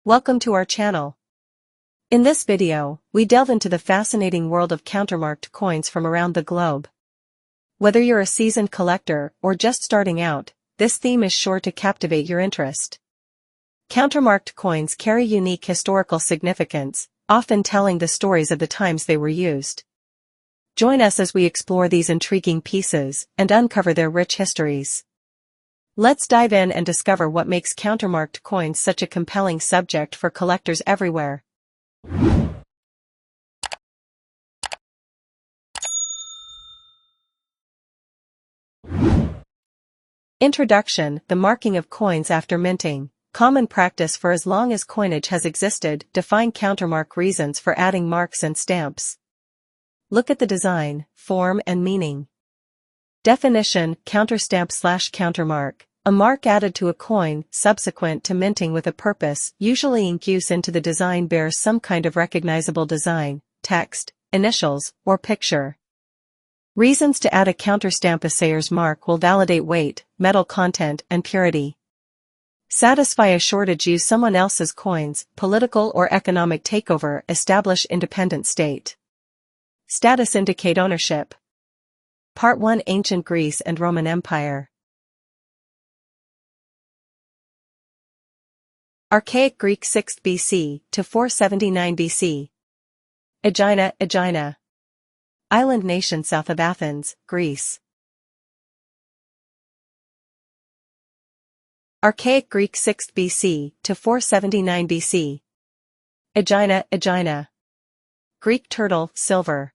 Welcome to our channel. In this video, we delve into the fascinating world of countermarked coins from around the globe. Whether you're a seasoned collector or just starting out, this theme is sure to captivate your interest. Countermarked coins carry unique historical significance, often telling the stories of the times they were used. Join us as we explore these intriguing pieces and uncover their rich histories. Let's dive in and discover what makes countermarked coins such a compelling subject for collectors everywhere. Introduction: the marking of coins after minting. Common practice for as long as coinage has existed. Define countermark. Reasons for adding marks and stamps. Look at the design, form and meaning. Definition: counterstamp/countermark. A mark added to a coin, subsequent to minting with a purpose, usually in use into the design bears some kind of recognizable design, text, initials, or picture. Reasons to add a counterstamp: a sayer's mark will validate weight, metal content, and purity. Satisfy a shortage. Use someone else's coins, political or economic takeover, establish independent state. Status: indicate ownership. Part 1: Ancient Greece and Roman Empire. Archaic Greek 6th BC to 479 BC. Aegina. Island nation south of Athens, Greece. Archaic Greek 6th BC to 479 BC. Aegina. Greek turtle, silver.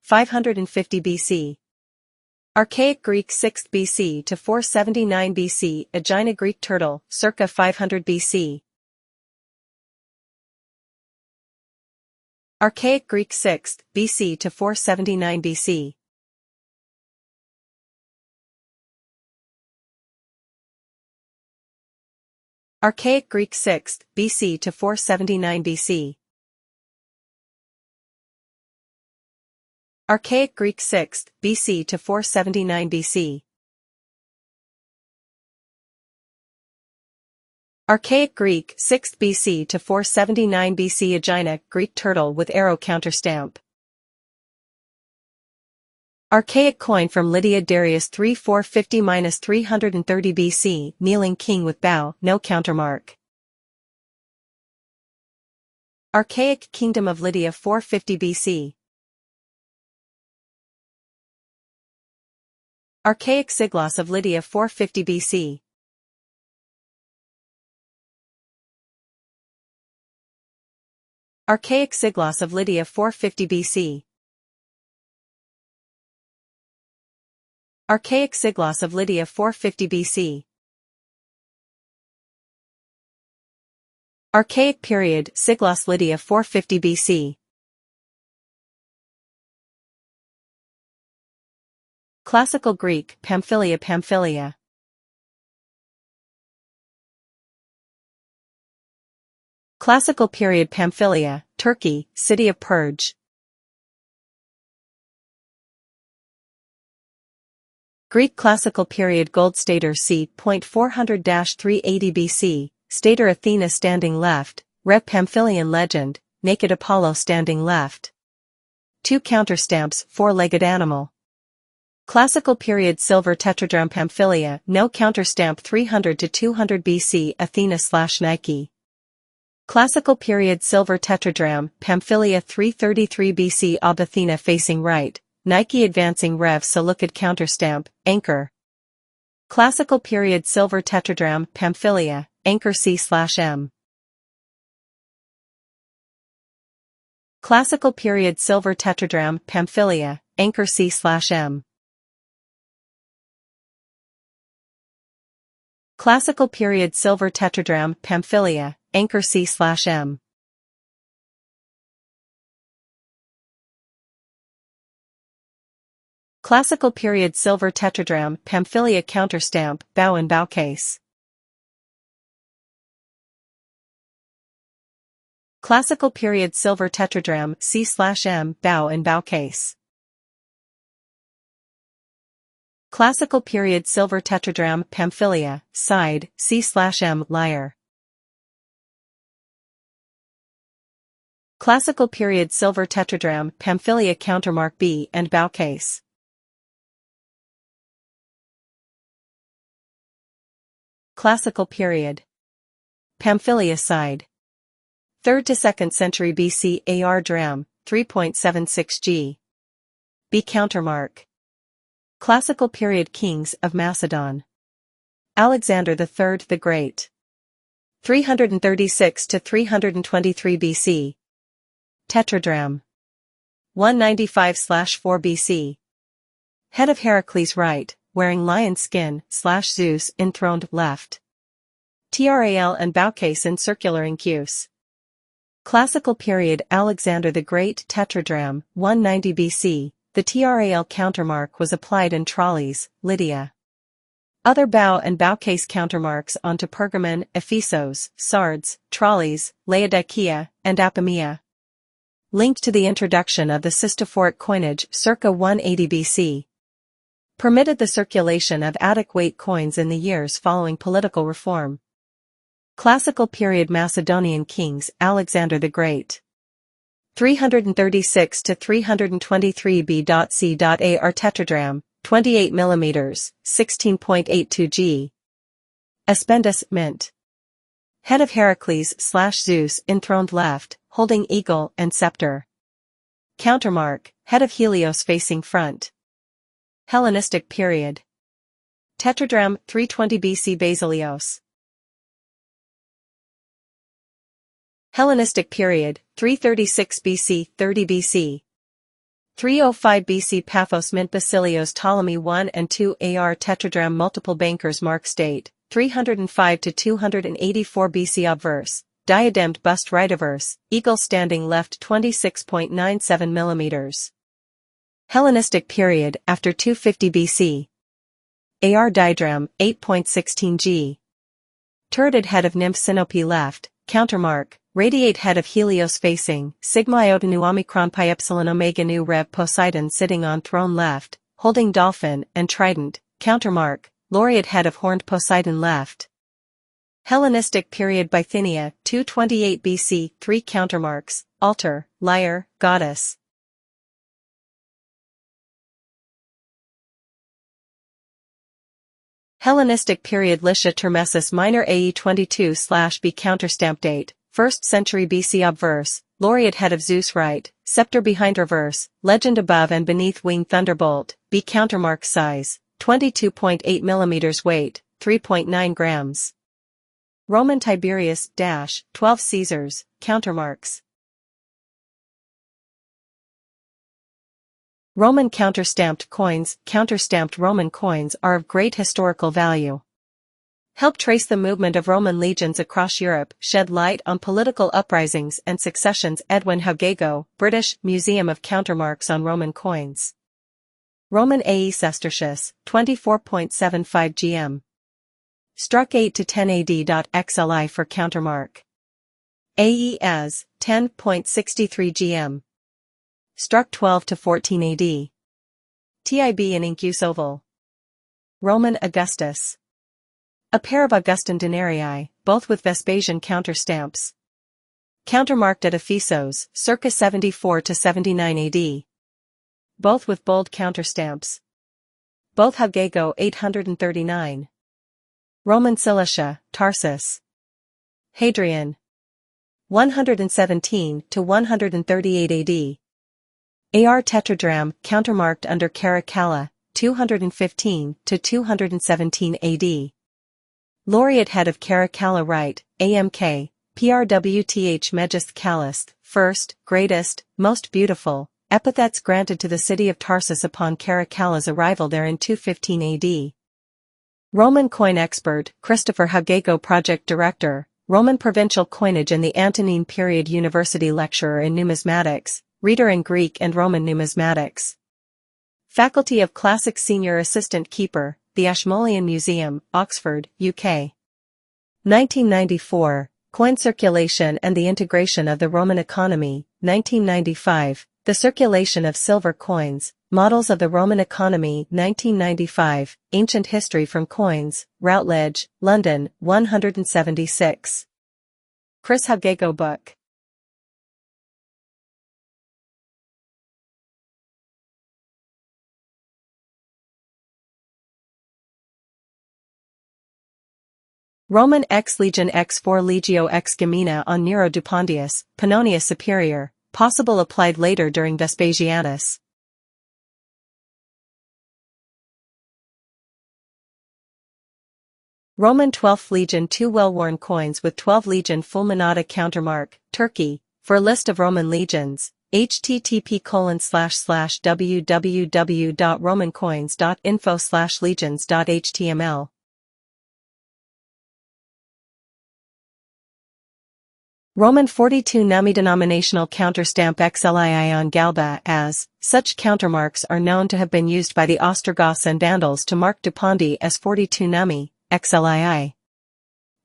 550 BC. Archaic Greek 6th BC to 479 BC. Aegina Greek turtle, circa 500 BC. Archaic Greek 6th BC to 479 BC. Archaic Greek 6th BC to 479 BC. Archaic Greek 6th BC to 479 BC. Archaic Greek 6th BC to 479 BC. Aegina Greek turtle with arrow counterstamp. Archaic coin from Lydia. Darius III 450-330 BC. Kneeling king with bow, no countermark. Archaic Kingdom of Lydia 450 BC. Archaic Siglos of Lydia 450 BC. Archaic Siglos of Lydia 450 BC. Archaic Siglos of Lydia 450 BC. Archaic period Siglos Lydia 450 BC. Classical Greek Pamphylia. Classical period Pamphylia, Turkey, city of Perge. Greek classical period Gold Stater c. 400-380 BC, Stater Athena standing left, Rev Pamphilian legend, naked Apollo standing left. 2 counterstamps, 4-legged animal. Classical period Silver Tetradrachm Pamphylia, no counterstamp 300-200 BC Athena/Nike. Classical period Silver Tetradrachm Pamphylia 333 BC Ob Athena facing right, Nike advancing Rev Seleucid counterstamp, anchor. Classical period Silver Tetradrachm Pamphylia, anchor C/M. Classical period Silver Tetradrachm Pamphylia, anchor C/M. Classical period Silver Tetradrachm Pamphylia, anchor C/M. Classical period Silver Tetradrachm Pamphylia counterstamp, bow and bow case. Classical period Silver Tetradrachm C/M, bow and bow case. Classical period Silver Tetradrachm Pamphylia, side, C/M, lyre. Classical period silver tetradrachm, Pamphylia countermark B and bow case. Classical period. Pamphylia side. 3rd to 2nd century BC AR dram, 3.76 g. B countermark. Classical period kings of Macedon. Alexander III the Great. 336 to 323 BC. Tetradrachm. 195/4 BC. Head of Heracles right, wearing lion skin, Zeus enthroned left. TRAL and bowcase in circular incuse. Classical period Alexander the Great tetradrachm, 190 BC, the TRAL countermark was applied in Tralles, Lydia. Other bow and bowcase countermarks onto Pergamon, Ephesos, Sardes, Tralles, Laodicea, and Apamea. Linked to the introduction of the Sistophoric coinage circa 180 BC. Permitted the circulation of Attic weight coins in the years following political reform. Classical period Macedonian kings Alexander the Great. 336 to 323 B.C.A. tetradrachm, 28 mm, 16.82 g. Aspendus mint. Head of Heracles Zeus enthroned left, holding eagle and scepter. Countermark, head of Helios facing front. Hellenistic period. Tetradrachm, 320 BC Basileos. Hellenistic period, 336 BC, 30 BC. 305 BC Paphos mint Basileos Ptolemy 1 and 2 AR tetradrachm multiple bankers mark state, 305 to 284 BC obverse, diademed bust right averse, eagle standing left 26.97 mm. Hellenistic period after 250 BC. AR diadrachm, 8.16 g. Turreted head of nymph Sinope left, countermark, radiate head of Helios facing, sigma iota nu omicron pi epsilon omega nu rev Poseidon sitting on throne left, holding dolphin and trident, countermark, laureate head of horned Poseidon left. Hellenistic period Bithynia, 228 BC, 3 countermarks, altar, lyre, goddess. Hellenistic period Lycia Termessus Minor AE 22/B counterstamp date, 1st century BC obverse, laureate head of Zeus right, scepter behind reverse, legend above and beneath wing thunderbolt, B countermark size, 22.8 mm weight, 3.9 grams. Roman Tiberius, 12 Caesars, countermarks. Roman counterstamped coins. Counterstamped Roman coins are of great historical value. Help trace the movement of Roman legions across Europe, shed light on political uprisings and successions. Edwin Hugego, British Museum of Countermarks on Roman Coins. Roman AE Sestertius, 24.75 gm. Struck 8 to 10 AD. XLI for countermark. AE as 10.63 gm. Struck 12 to 14 AD. TIB in incuse oval. Roman Augustus. A pair of Augustan denarii, both with Vespasian counterstamps. Countermarked at Ephesos, circa 74 to 79 AD. Both with bold counterstamps. Both Hugego 839. Roman Cilicia, Tarsus. Hadrian. 117 to 138 AD. AR tetradrachm, countermarked under Caracalla, 215 to 217 AD. Laureate head of Caracalla right, AMK, PRWTH Megist Callist, first, greatest, most beautiful, epithets granted to the city of Tarsus upon Caracalla's arrival there in 215 AD. Roman coin expert, Christopher Hugego project director, Roman provincial coinage in the Antonine period university lecturer in numismatics, reader in Greek and Roman numismatics. Faculty of Classics senior assistant keeper, the Ashmolean Museum, Oxford, UK. 1994, Coin circulation and the integration of the Roman economy, 1995, the circulation of silver coins, models of the Roman economy, 1995, ancient history from coins, Routledge, London, 176. Chris Hugego book. Roman X Legion X4 Legio X Gemina on Nero Dupondius, Pannonia Superior, possible applied later during Vespasianus. Roman 12th Legion 2 well-worn coins with 12 Legion Fulminata Countermark, Turkey. For a list of Roman legions, http://www.romancoins.info/legions.html. Roman 42 Nami denominational counterstamp XLII on Galba as, such countermarks are known to have been used by the Ostrogoths and Vandals to mark Dupondi as 42 Nami, XLII.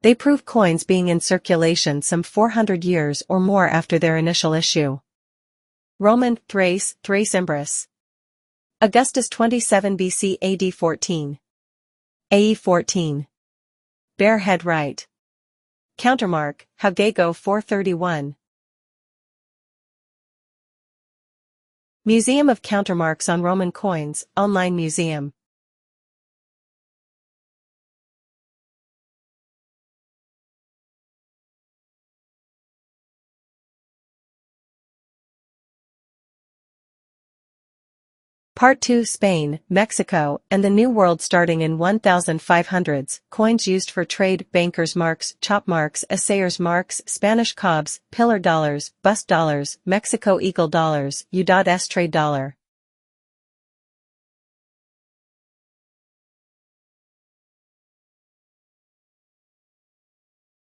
They prove coins being in circulation some 400 years or more after their initial issue. Roman, Thrace Imbris. Augustus 27 BC AD 14. AE 14. Bare head right. Countermark, Hagego 431. Museum of Countermarks on Roman Coins, Online Museum. Part 2 Spain, Mexico, and the New World starting in 1500s, coins used for trade, bankers' marks, chop marks, assayers' marks, Spanish cobs, pillar dollars, bust dollars, Mexico eagle dollars, U.S. trade dollar.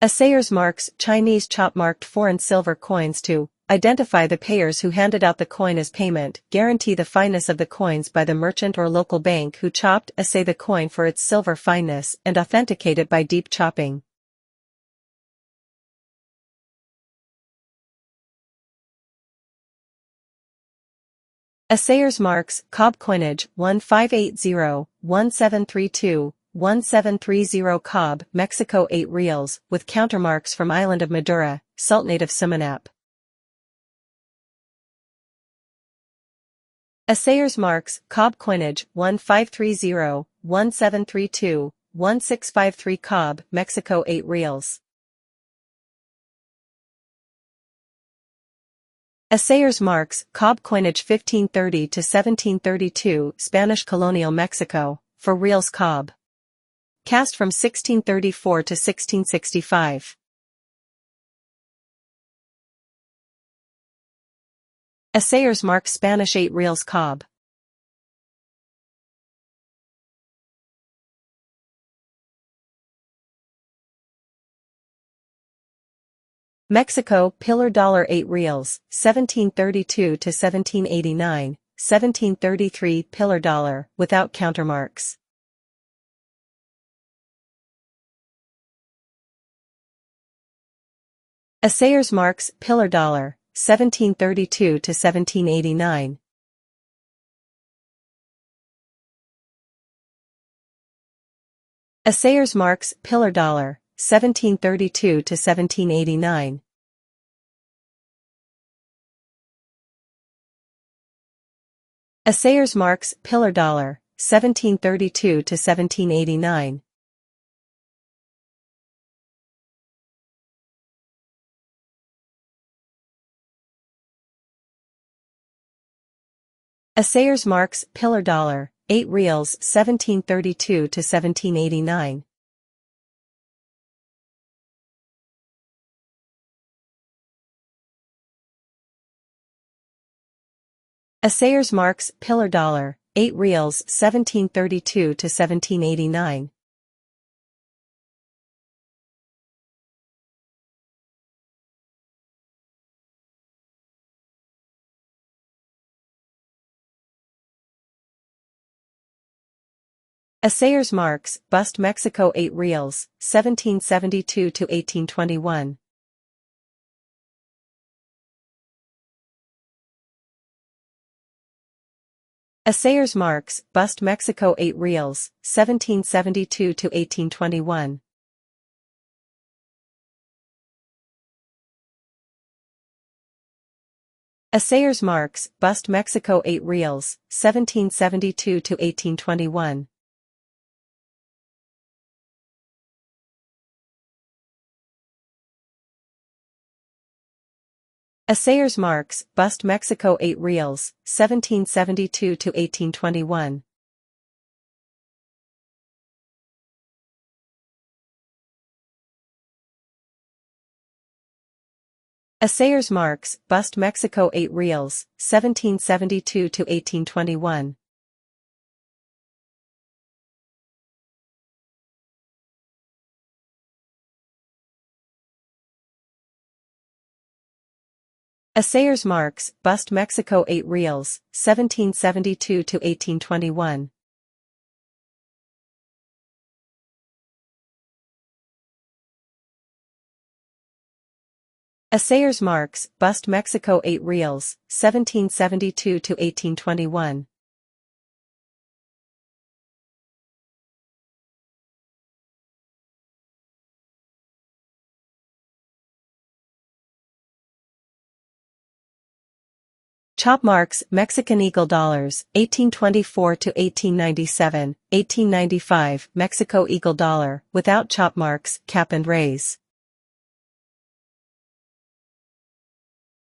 Assayers' marks, Chinese chop-marked foreign silver coins to identify the payers who handed out the coin as payment, guarantee the fineness of the coins by the merchant or local bank who chopped, assay the coin for its silver fineness, and authenticate it by deep chopping. Assayers' marks, cob coinage, 1580, 1732, 1730 cob, Mexico 8 reals, with countermarks from island of Madura, Sultanate of Simonap. Assayers' marks, cob coinage, 1530, 1732, 1653 cob, Mexico 8 reals. Assayers' marks, cob coinage 1530 to 1732, Spanish colonial Mexico, for reals cob. Cast from 1634 to 1665. Assayers' mark Spanish 8 reals cob. Mexico, pillar dollar 8 reals, 1732 to 1789, 1733 pillar dollar, without countermarks. Assayers' marks, pillar dollar, 1732 to 1789. Assayers' marks, pillar dollar, 1732 to 1789. Assayers' marks, pillar dollar, 1732 to 1789. Assayers' marks, pillar dollar, 8 reals, 1732 to 1789. Assayers' marks, pillar dollar, 8 reals, 1732 to 1789. Assayers' marks, bust Mexico 8 reals, 1772 to 1821. Assayers' marks, bust Mexico 8 reals, 1772 to 1821. Assayers' marks, bust Mexico 8 reals, 1772 to 1821. Assayer's marks, bust Mexico 8 reals, 1772 to 1821. Assayer's marks, bust Mexico 8 reals, 1772 to 1821. Assayer's marks, bust Mexico 8 reals, 1772 to 1821. Assayer's marks, bust Mexico 8 reals, 1772 to 1821. Chop marks, Mexican Eagle dollars, 1824 to 1897, 1895, Mexico Eagle dollar, without chop marks, cap and raise.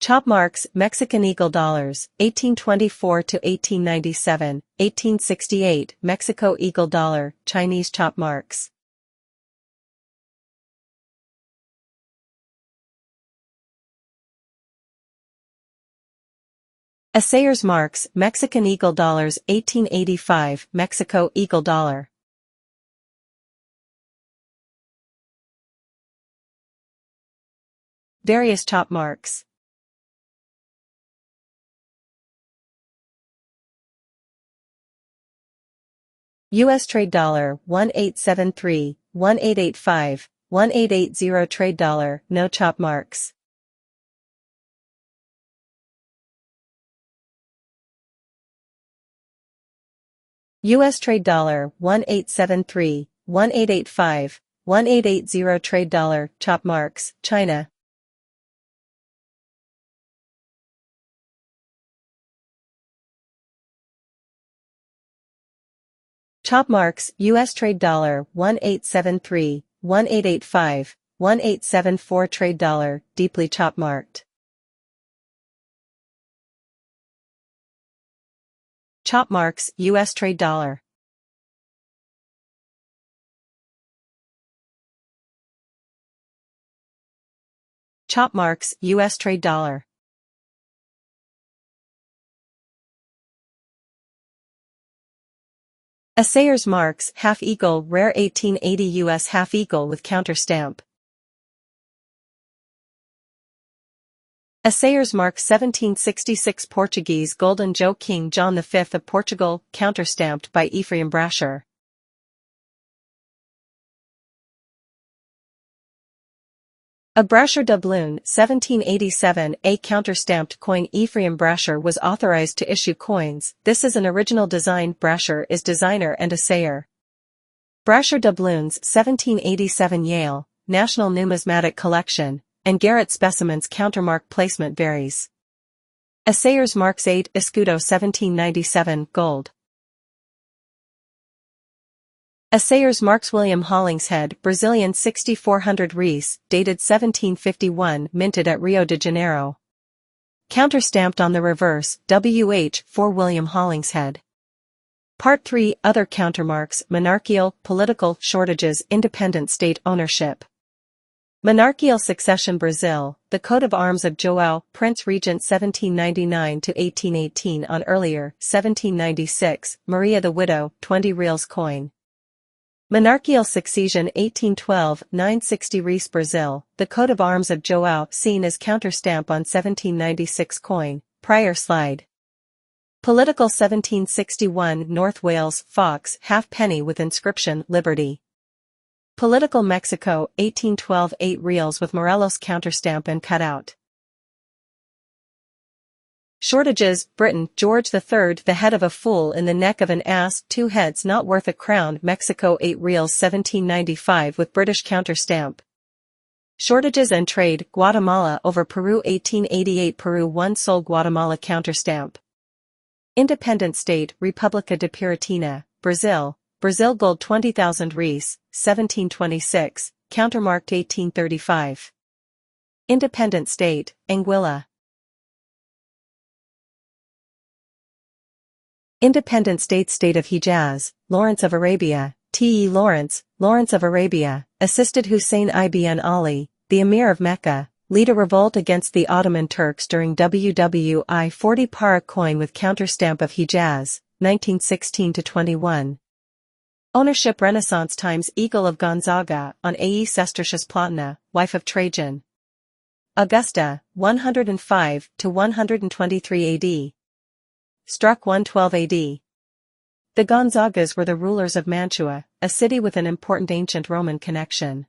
Chop marks, Mexican Eagle dollars, 1824 to 1897, 1868, Mexico Eagle dollar, Chinese chop marks. Assayer's marks, Mexican Eagle dollars, 1885, Mexico Eagle dollar. Various chop marks. U.S. trade dollar, 1873, 1885, 1880 trade dollar, no chop marks. U.S. trade dollar, 1873, 1885, 1880 trade dollar, chop marks, China. Chop marks, U.S. trade dollar, 1873, 1885, 1874 trade dollar, deeply chop marked. Chop marks, U.S. trade dollar. Chop marks, U.S. trade dollar. Assayer's marks, half eagle, rare 1880 U.S. half eagle with counter stamp. Assayer's mark 1766 Portuguese golden Joe King John V of Portugal, counterstamped by Ephraim Brasher. A Brasher doubloon 1787 A counterstamped coin. Ephraim Brasher was authorized to issue coins. This is an original design. Brasher is designer and assayer. Brasher doubloons 1787 Yale, National Numismatic Collection, and Garrett specimens. Countermark placement varies. Assayer's marks 8 Escudo 1797 gold. Assayer's marks William Hollingshead Brazilian 6400 Reis, dated 1751, minted at Rio de Janeiro. Counterstamped on the reverse, WH for William Hollingshead. Part 3 Other countermarks. Monarchical, political, shortages, independent state ownership. Monarchical succession. Brazil, the coat of arms of João, Prince Regent 1799 to 1818. On earlier, 1796, Maria the Widow, 20 reals coin. Monarchical succession 1812, 960 Reis. Brazil, the coat of arms of João, seen as counterstamp on 1796 coin, prior slide. Political 1761 North Wales, Fox, halfpenny with inscription, Liberty. Political Mexico, 1812 8 reals with Morelos counterstamp and cutout. Shortages, Britain, George III, the head of a fool in the neck of an ass, 2 heads not worth a crown. Mexico 8 reals 1795 with British counterstamp. Shortages and trade, Guatemala over Peru 1888 Peru 1 sol Guatemala counterstamp. Independent state, República de Piratina, Brazil, Brazil gold 20,000 Reis, 1726, countermarked 1835. Independent state, Anguilla. Independent State of Hijaz, Lawrence of Arabia, T. E. Lawrence, Lawrence of Arabia, assisted Hussein ibn Ali, the Emir of Mecca, lead a revolt against the Ottoman Turks during WWI 40 para coin with counterstamp of Hijaz, 1916-21. Ownership Renaissance times Eagle of Gonzaga on A.E. Sestertius Platina, wife of Trajan. Augusta, 105-123 AD. Struck 112 AD. The Gonzagas were the rulers of Mantua, a city with an important ancient Roman connection.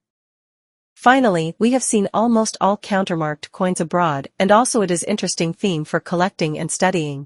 Finally, we have seen almost all countermarked coins abroad, and also it is interesting theme for collecting and studying.